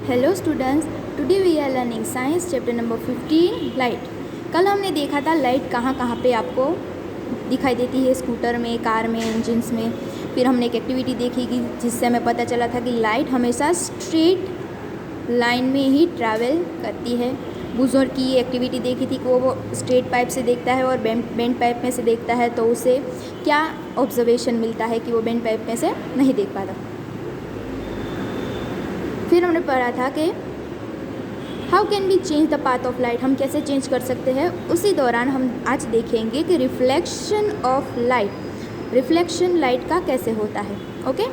Hello students, today we are learning science chapter number 15 light. कल हमने देखा था लाइट कहाँ कहाँ पे आपको दिखाई देती है, स्कूटर में, कार में, इंजन्स में। फिर हमने एक एक्टिविटी देखी कि जिससे हमें पता चला था कि लाइट हमेशा स्ट्रेट लाइन में ही ट्रैवल करती है। बुजुर्ग की एक्टिविटी देखी थी कि वो स्ट्रेट पाइप से देखता है और बेंड पाइप में से देखता है, तो उसे क्या ऑब्जर्वेशन मिलता है कि वो बेंड पाइप में से नहीं देख पाता। फिर हमने पढ़ा था कि how can be change the path of light, हम कैसे चेंज कर सकते हैं। उसी दौरान हम आज देखेंगे कि reflection of light, reflection light का कैसे होता है। Okay,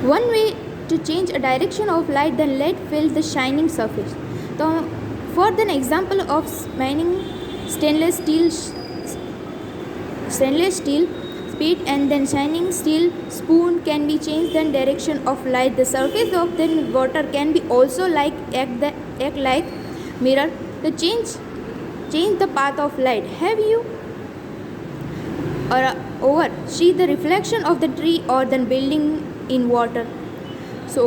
one way to change a direction of light then let fill the shining surface. तो for then example of spinning stainless steel speed and then shining steel spoon can be changed then direction of light. The surface of the water can be also act like mirror to change the path of light. Have you over see the reflection of the tree or the building in water? So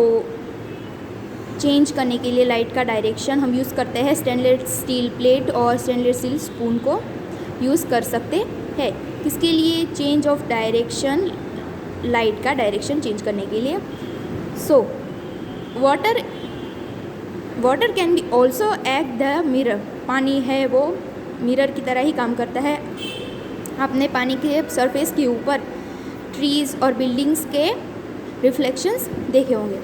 change करने के लिए light का direction हम use करते हैं stainless steel plate और stainless steel spoon को use कर सकते हैं। किसके लिए? चेंज ऑफ डायरेक्शन, लाइट का डायरेक्शन चेंज करने के लिए। So water can be also act the mirror, पानी है वो मिरर की तरह ही काम करता है। आपने पानी के सरफेस के ऊपर ट्रीज़ और बिल्डिंग्स के रिफ्लेक्शंस देखे होंगे।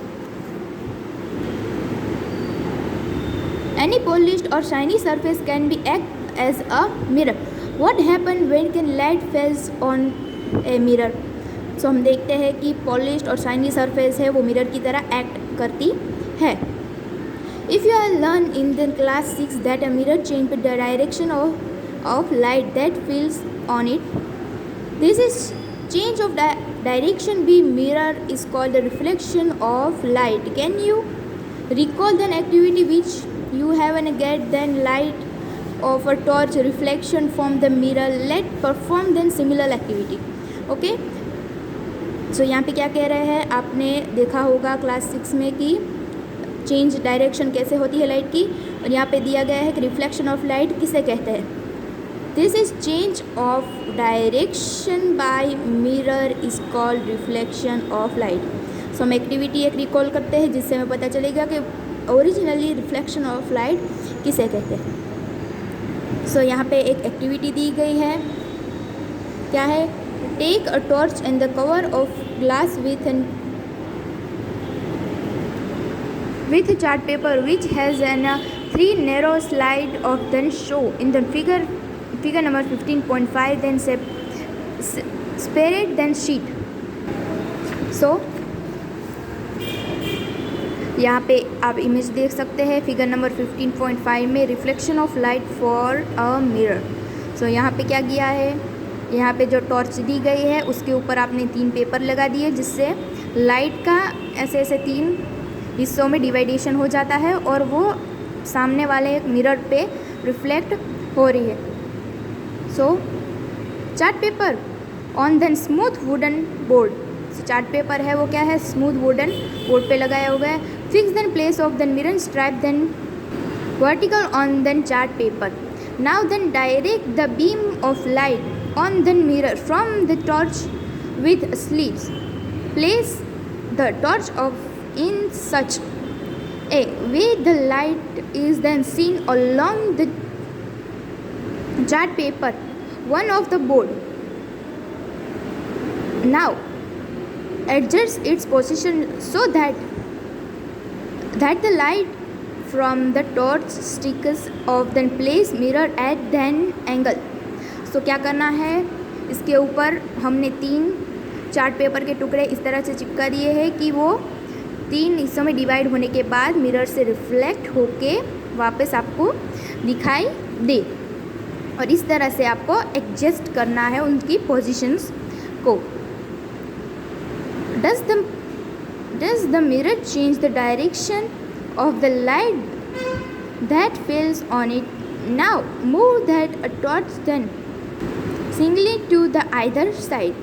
एनी पॉलिश्ड और shiny surface can be act as a mirror. What happen when can light falls on a mirror? So हम देखते हैं कि पॉलिश्ड और शाइनी सरफेस है वो मिरर की तरह एक्ट करती है। If you are learn in the class 6 that a mirror change the direction of light that falls on it, this is change of direction be mirror is called the reflection of light. Can you recall the activity which you have and get then light of a torch reflection from the mirror? Let perform then similar activity. Okay, so यहाँ पे क्या कह रहे हैं, आपने देखा होगा class 6 में कि चेंज डायरेक्शन कैसे होती है लाइट की, और यहाँ पे दिया गया है कि रिफ्लेक्शन ऑफ लाइट किसे कहते हैं। This is change of direction by mirror is called reflection of light. So हम एक्टिविटी एक रिकॉल करते हैं जिससे हमें पता चलेगा कि ओरिजिनली रिफ्लेक्शन ऑफ लाइट किसे कहते हैं। सो यहाँ पे एक एक्टिविटी दी गई है, क्या है? Take a torch and the cover of glass with chart paper which has an 3 narrow slide of then show in the figure number 15.5 then separate then sheet. So यहाँ पे आप इमेज देख सकते हैं फिगर नंबर 15.5 में, reflection of light for a mirror. So यहाँ पे क्या किया है, यहाँ पे जो टॉर्च दी गई है उसके ऊपर आपने 3 पेपर लगा दिए जिससे लाइट का ऐसे ऐसे 3 हिस्सों में डिवाइडेशन हो जाता है और वो सामने वाले मिरर पे रिफ्लेक्ट हो रही है। So chart paper on then smooth wooden board, chart paper है वो क्या है, स्मूथ वुडन बोर्ड पे लगाया हुआ है। Fix then place of then mirror stripe then vertical on then chart paper. Now then direct the beam of light on then mirror from the torch with sleeves. Place the torch of in such a way the light is then seen along the chart paper one of the board. Now adjust its position so that the light from the torch sticks of then place mirror at then angle. So क्या करना है, इसके ऊपर हमने 3 chart paper के टुकड़े इस तरह से चिपका दिए हैं कि वो 3 हिस्सों में डिवाइड होने के बाद मिरर से रिफ्लेक्ट होके वापस आपको दिखाई दे, और इस तरह से आपको एडजस्ट करना है उनकी पोजीशंस को। Does the mirror change the direction of the light that falls on it? Now move that a torch then singly to the either side.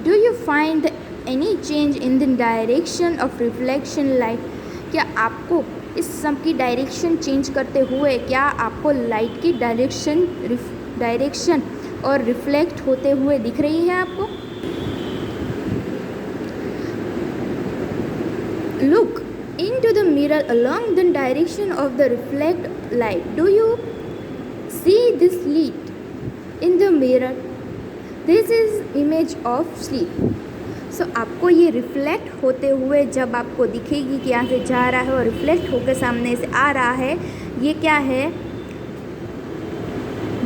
Do you find any change in the direction of reflection light? क्या आपको इस सब की direction change करते हुए क्या आपको light की डायरेक्शन और रिफ्लेक्ट होते हुए दिख रही है आपको? Look into the mirror along the direction of the reflect light. Do you see this light in the mirror? This is image of sleep. So आपको ये रिफ्लेक्ट होते हुए जब आपको दिखेगी कि यहाँ से जा रहा है और रिफ्लेक्ट होकर सामने से आ रहा है, ये क्या है?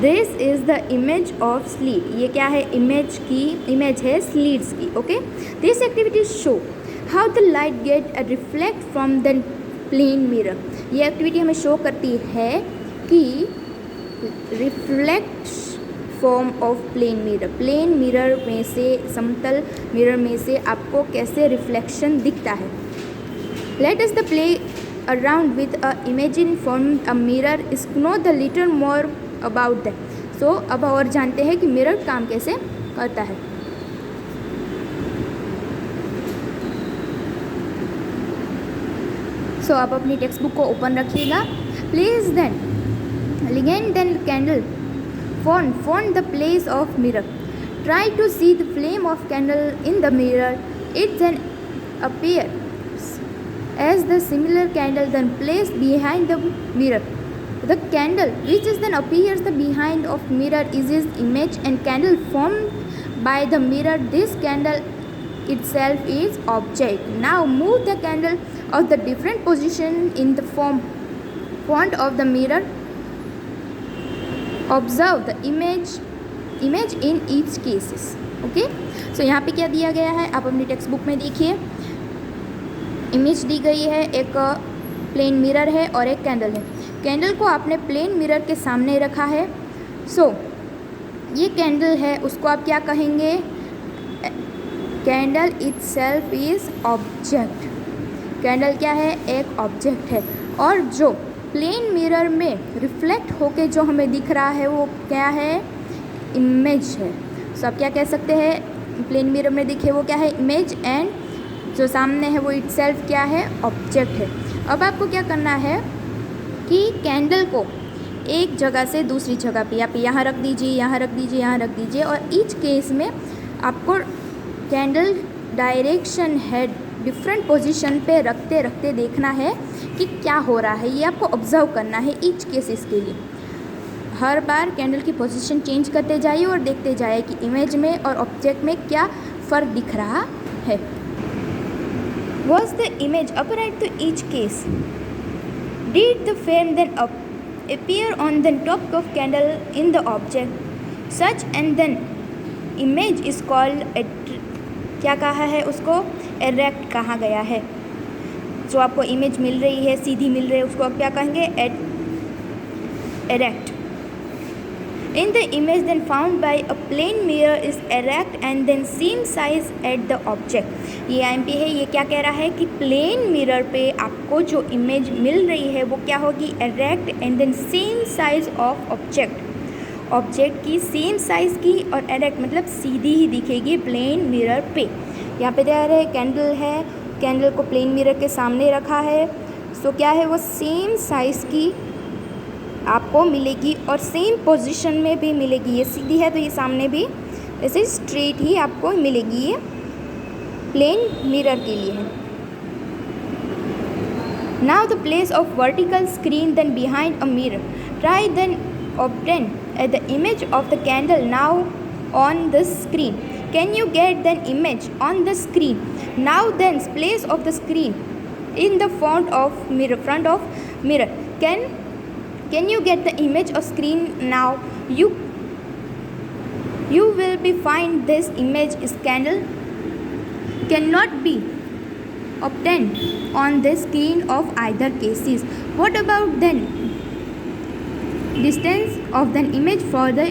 This is the image of sleep. ये क्या है? इमेज है स्लीट्स की. Okay, this activity show how the light get a reflect from the plane mirror. ये एक्टिविटी हमें शो करती है कि reflect form of plane mirror में से, समतल मिरर में से आपको कैसे रिफ्लेक्शन दिखता है. Let us the play around with a imagine form a mirror is know the little more about that. So अब और जानते हैं कि मिरर काम कैसे करता है. सो आप अपनी टेक्स्ट बुक को ओपन रखिएगा. Please then legend then candle found the place of mirror. Try to see the flame of candle in the mirror. It then appears as the similar candle then placed behind the mirror. The candle which is then appears the behind of mirror is his image and candle formed by the mirror. This candle itself is object. Now move the candle of the different position in the front of the mirror. Observe the image in each cases. Okay, so यहाँ पे क्या दिया गया है आप अपनी text book में देखिए. इमेज दी गई है, एक प्लेन मिरर है और एक कैंडल है. कैंडल को आपने प्लेन मिरर के सामने रखा है. सो ये कैंडल है, उसको आप क्या कहेंगे? Candle itself is object. Candle क्या है? एक ऑब्जेक्ट है. और जो प्लेन मिरर में रिफ्लेक्ट होके जो हमें दिख रहा है वो क्या है? इमेज है. सो आप क्या कह सकते हैं? प्लेन मिरर में दिखे वो क्या है? इमेज. एंड जो सामने है वो इटसेल्फ क्या है? ऑब्जेक्ट है. अब आपको क्या करना है कि कैंडल को एक जगह से दूसरी जगह पे आप यहाँ रख दीजिए, यहाँ रख दीजिए, यहाँ रख दीजिए. और ईच केस में आपको candle direction head different position पे रखते रखते देखना है कि क्या हो रहा है. ये आपको ऑब्जर्व करना है ईच केसेस के लिए. हर बार कैंडल की पोजीशन चेंज करते जाइए और देखते जाइए कि इमेज में और ऑब्जेक्ट में क्या फ़र्क दिख रहा है. Was the image upright to each case? Did the frame then appear on the top of candle in the object? Such and then image is called क्या कहा है उसको? एरेक्ट कहा गया है. जो आपको इमेज मिल रही है, सीधी मिल रही है, उसको आप क्या कहेंगे? Erect. In the image then found by a plane mirror is erect and then same size at the object. ये IMP है. ये क्या कह रहा है कि प्लेन मिरर पे आपको जो इमेज मिल रही है वो क्या होगी? Erect and then same size of object. Object की सेम साइज़ की और एरेक्ट मतलब सीधी ही दिखेगी प्लेन मिरर पे. यहाँ पे तैयार है, कैंडल है, कैंडल को प्लेन मिरर के सामने रखा है. सो क्या है? वो सेम साइज़ की आपको मिलेगी और सेम पोजीशन में भी मिलेगी. ये सीधी है तो ये सामने भी ऐसे स्ट्रेट ही आपको मिलेगी. ये प्लेन मिरर के लिए है. Now the place of vertical screen then behind a mirror. Try then obtain the image of the candle now on the screen. Can you get the image on the screen? Now then place of the screen in the front of mirror. Can you get the image of screen now? You will be find this image is candle cannot be obtained on the screen of either cases. What about then distance of the image for the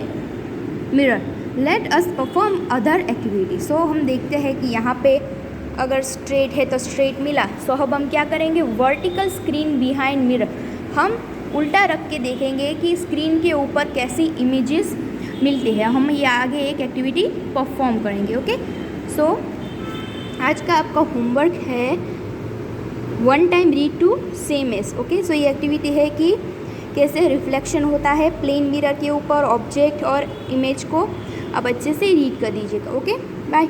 mirror? Let us perform other activity. So हम देखते हैं कि यहाँ पे अगर straight है तो straight मिला. सो अब हम क्या करेंगे? Vertical screen behind mirror. हम उल्टा रख के देखेंगे कि स्क्रीन के ऊपर कैसी इमेजेस मिलती है. हम ये आगे एक एक्टिविटी परफॉर्म करेंगे. ओके, सो आज का आपका होमवर्क है one time read to same S. Okay, so ये एक्टिविटी है कि कैसे रिफ्लेक्शन होता है प्लेन मिरर के ऊपर ऑब्जेक्ट और इमेज को। अब अच्छे से रीड कर दीजिएगा। Okay, bye.